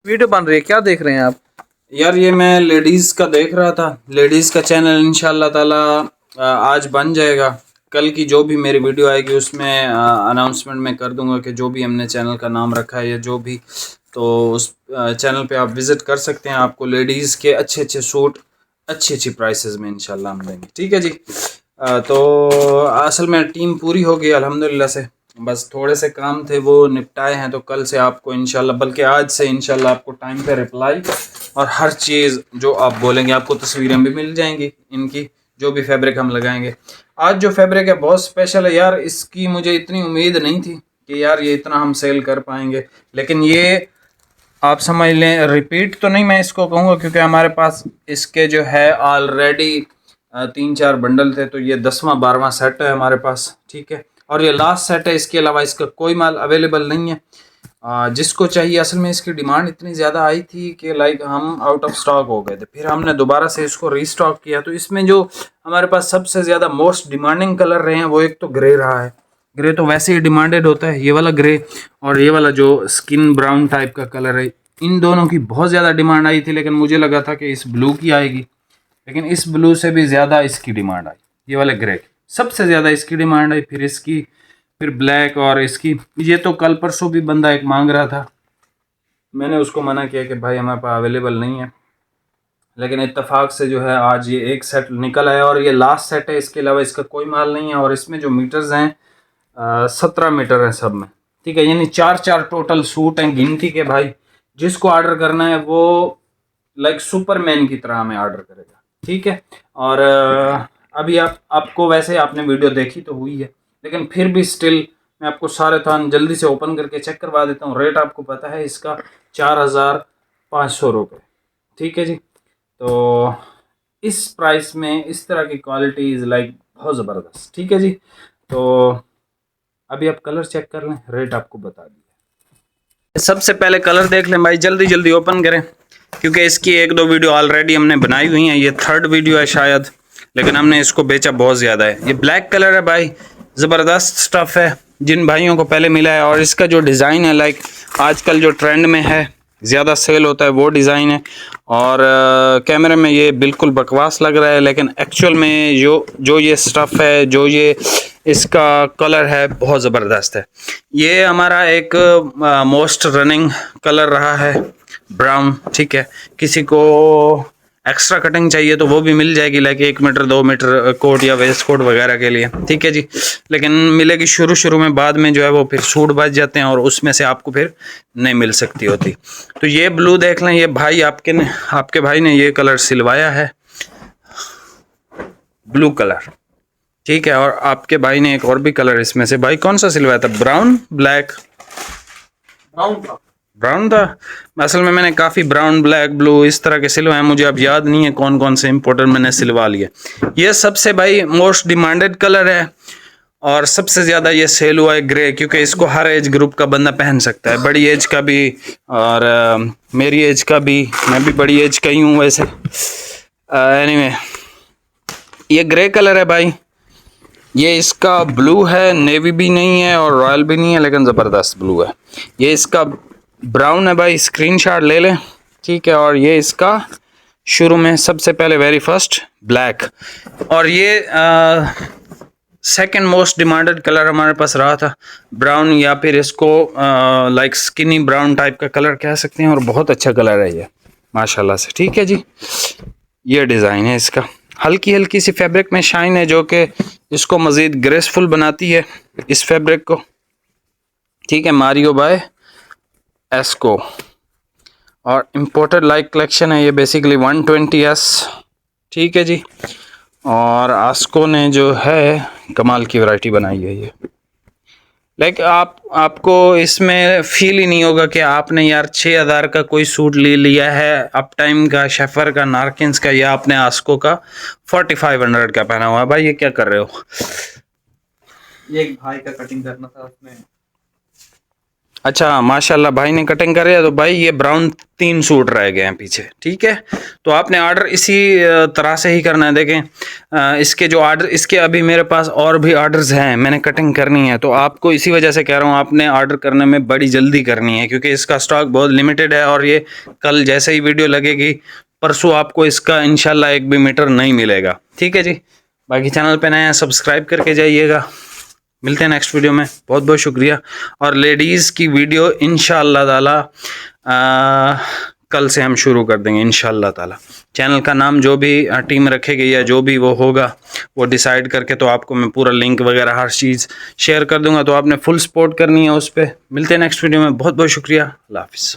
Video बन रही है, क्या देख रहे हैं आप? यार ये मैं लेडीज़ का देख रहा था। लेडीज़ का चैनल इंशाल्लाह ताला आज बन जाएगा। कल की जो भी मेरी वीडियो आएगी उसमें अनाउंसमेंट में कर दूंगा कि जो भी हमने चैनल का नाम रखा है या जो भी, तो उस चैनल पे आप विज़िट कर सकते हैं। आपको लेडीज़ के अच्छे अच्छे सूट अच्छी अच्छी प्राइसेस में इंशाल्लाह हम देंगे। ठीक है जी। तो असल में टीम पूरी हो गई अल्हम्दुलिल्लाह से। बस थोड़े से काम थे वो निपटाए हैं, तो कल से आपको इंशाल्लाह, बल्कि आज से इंशाल्लाह आपको टाइम पे रिप्लाई और हर चीज़ जो आप बोलेंगे, आपको तस्वीरें भी मिल जाएंगी इनकी, जो भी फैब्रिक हम लगाएंगे। आज जो फैब्रिक है बहुत स्पेशल है यार। इसकी मुझे इतनी उम्मीद नहीं थी कि यार ये इतना हम सेल कर पाएंगे, लेकिन ये आप समझ लें, रिपीट तो नहीं मैं इसको कहूँगा, क्योंकि हमारे पास इसके जो है ऑलरेडी 3-4 बंडल थे, तो ये 10वां 12वां सेट है हमारे पास। ठीक है, और ये लास्ट सेट है। इसके अलावा इसका कोई माल अवेलेबल नहीं है। जिसको चाहिए, असल में इसकी डिमांड इतनी ज़्यादा आई थी कि लाइक हम आउट ऑफ स्टॉक हो गए थे। फिर हमने दोबारा से इसको रीस्टॉक किया। तो इसमें जो हमारे पास सबसे ज़्यादा मोस्ट डिमांडिंग कलर रहे हैं वो एक तो ग्रे रहा है। ग्रे तो वैसे ही डिमांडेड होता है, ये वाला ग्रे और ये वाला जो स्किन ब्राउन टाइप का कलर है, इन दोनों की बहुत ज़्यादा डिमांड आई थी। लेकिन मुझे लगा था कि इस ब्लू की आएगी, लेकिन इस ब्लू से भी ज़्यादा इसकी डिमांड आई। ये वाले ग्रे की सबसे ज़्यादा इसकी डिमांड आई, फिर इसकी, फिर ब्लैक और इसकी। ये तो कल परसों भी बंदा एक मांग रहा था, मैंने उसको मना किया कि भाई हमारे पास अवेलेबल नहीं है। लेकिन इत्तेफाक से जो है आज ये एक सेट निकल आया और ये लास्ट सेट है। इसके अलावा इसका कोई माल नहीं है। और इसमें जो मीटर्स हैं 17 मीटर हैं सब में। ठीक है, यानी 4-4 टोटल सूट हैं गिनती के। भाई जिसको ऑर्डर करना है वो लाइक सुपरमैन की तरह हमें ऑर्डर करेगा। ठीक है, और अभी आपको वैसे आपने वीडियो देखी तो हुई है, लेकिन फिर भी स्टिल मैं आपको सारे थान जल्दी से ओपन करके चेक करवा देता हूँ। रेट आपको पता है इसका 4,500 रुपये। ठीक है जी। तो इस प्राइस में इस तरह की क्वालिटी इज़ लाइक बहुत ज़बरदस्त। ठीक है जी। तो अभी आप कलर चेक कर लें, रेट आपको बता दिया। सबसे पहले कलर देख लें भाई, जल्दी जल्दी ओपन करें, क्योंकि इसकी 1-2 वीडियो ऑलरेडी हमने बनाई हुई हैं। ये 3rd वीडियो है शायद, लेकिन हमने इसको बेचा बहुत ज़्यादा है। ये ब्लैक कलर है भाई, ज़बरदस्त स्टफ़ है। जिन भाइयों को पहले मिला है, और इसका जो डिज़ाइन है लाइक आजकल जो ट्रेंड में है, ज़्यादा सेल होता है, वो डिज़ाइन है। और कैमरे में ये बिल्कुल बकवास लग रहा है, लेकिन एक्चुअल में जो ये स्टफ़ है, जो ये इसका कलर है, बहुत ज़बरदस्त है। ये हमारा एक मोस्ट रनिंग कलर रहा है, ब्राउन। ठीक है, किसी को एक्स्ट्रा कटिंग चाहिए तो वो भी मिल जाएगी, लाइक 1 मीटर 2 मीटर कोट या वेस्ट कोट वगैरह के लिए। ठीक है जी, लेकिन मिलेगी शुरू में, बाद में जो है वो फिर सूट बच जाते हैं और उसमें से आपको फिर नहीं मिल सकती होती। तो ये ब्लू देख लें, ये भाई आपके भाई ने ये कलर सिलवाया है, ब्लू कलर। ठीक है, और आपके भाई ने एक और भी कलर इसमें से, भाई कौन सा सिलवाया था? Brown black? ब्राउन था। असल में मैंने काफ़ी ब्राउन ब्लैक ब्लू इस तरह के सिलवाए, मुझे अब याद नहीं है कौन कौन से इम्पोर्टेंट मैंने सिलवा लिए। ये सबसे भाई मोस्ट डिमांडेड कलर है, और सबसे ज़्यादा ये सेल हुआ है ग्रे, क्योंकि इसको हर एज ग्रुप का बंदा पहन सकता है, बड़ी एज का भी और मेरी एज का भी। मैं भी बड़ी एज का ही हूँ वैसे। एनीवे, ये ग्रे कलर है भाई। ये इसका ब्लू है, नेवी भी नहीं है और रॉयल भी नहीं है, लेकिन ज़बरदस्त ब्लू है। ये इसका ब्राउन है भाई, स्क्रीनशॉट ले लें। ठीक है, और ये इसका शुरू में सबसे पहले वेरी फर्स्ट ब्लैक। और ये सेकंड मोस्ट डिमांडेड कलर हमारे पास रहा था, ब्राउन, या फिर इसको लाइक स्किनी ब्राउन टाइप का कलर कह सकते हैं, और बहुत अच्छा कलर है ये माशाल्लाह से। ठीक है जी, ये डिज़ाइन है इसका। हल्की हल्की सी फैब्रिक में शाइन है, जो कि इसको मज़ीद ग्रेसफुल बनाती है इस फैब्रिक को। ठीक है, मारियो बाय एस्को, और इम्पोर्टेड लाइक कलेक्शन है ये, बेसिकली 120S। ठीक है जी, और आस्को ने जो है कमाल की वैरायटी बनाई है ये। लाइक आपको इसमें फील ही नहीं होगा कि आपने यार 6,000 का कोई सूट ले लिया है, अप टाइम का, शेफर का, नारकिन्स का, या आपने आस्को का 4500 का पहना हुआ है। भाई ये क्या कर रहे हो? ये एक भाई का कटिंग करना था उसमें। अच्छा, माशाल्लाह भाई ने कटिंग कर रहा है। तो भाई ये ब्राउन 3 सूट रह गए हैं पीछे, ठीक है। तो आपने ऑर्डर इसी तरह से ही करना है। देखें इसके जो ऑर्डर, इसके अभी मेरे पास और भी ऑर्डर्स हैं, मैंने कटिंग करनी है, तो आपको इसी वजह से कह रहा हूँ आपने ऑर्डर करने में बड़ी जल्दी करनी है, क्योंकि इसका स्टॉक बहुत लिमिटेड है और ये कल जैसे ही वीडियो लगेगी परसों आपको इसका इंशाल्लाह 1 भी मीटर नहीं मिलेगा, ठीक है जी। बाकी चैनल पे नए हैं सब्सक्राइब करके जाइएगा। मिलते हैं नेक्स्ट वीडियो में, बहुत बहुत शुक्रिया। और लेडीज़ की वीडियो इंशाअल्लाह ताला कल से हम शुरू कर देंगे इंशाअल्लाह ताला। चैनल का नाम जो भी टीम रखेगी या जो भी वो होगा वो डिसाइड करके तो आपको मैं पूरा लिंक वगैरह हर चीज़ शेयर कर दूंगा, तो आपने फुल सपोर्ट करनी है उस पर। मिलते हैं नेक्स्ट वीडियो में, बहुत बहुत शुक्रिया, अल्लाह हाफिज़।